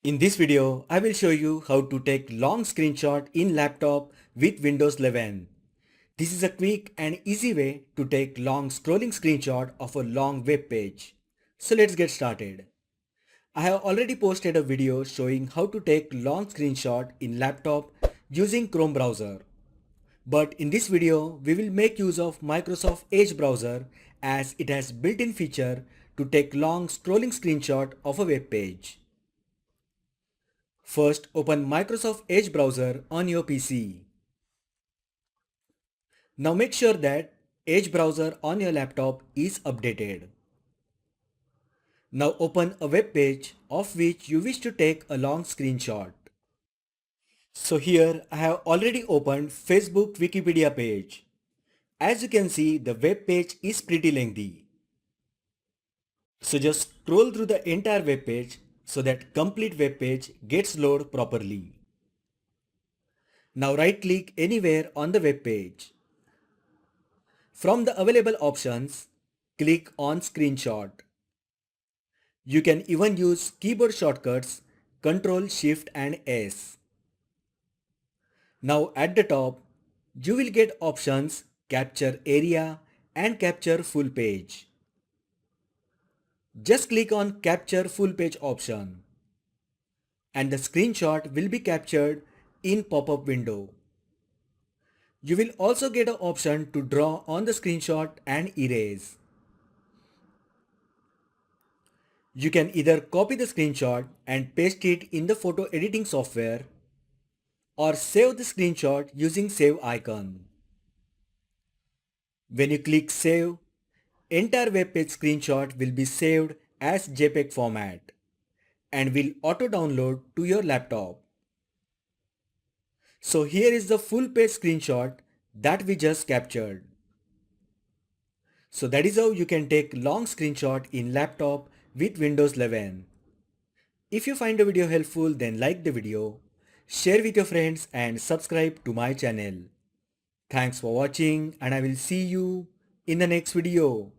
In this video, I will show you how to take long screenshot in laptop with Windows 11. This is a quick and easy way to take long scrolling screenshot of a long web page. So let's get started. I have already posted a video showing how to take long screenshot in laptop using Chrome browser. But in this video, we will make use of Microsoft Edge browser as it has built-in feature to take long scrolling screenshot of a web page. First, open Microsoft Edge browser on your PC. Now make sure that Edge browser on your laptop is updated. Now open a web page of which you wish to take a long screenshot. So here I have already opened Facebook Wikipedia page. As you can see, the web page is pretty lengthy. So just scroll through the entire web page so that complete web page gets loaded properly. Now right click anywhere on the web page. From the available options, click on Screenshot. You can even use keyboard shortcuts Ctrl, Shift and S. Now at the top, you will get options Capture Area and Capture Full Page. Just click on Capture Full Page option and the screenshot will be captured in pop-up window. You will also get an option to draw on the screenshot and erase. You can either copy the screenshot and paste it in the photo editing software or save the screenshot using save icon. When you click save, entire web page screenshot will be saved as JPEG format and will auto download to your laptop. So here is the full page screenshot that we just captured. So that is how you can take long screenshot in laptop with Windows 11. If you find the video helpful, then like the video, share with your friends and subscribe to my channel. Thanks for watching and I will see you in the next video.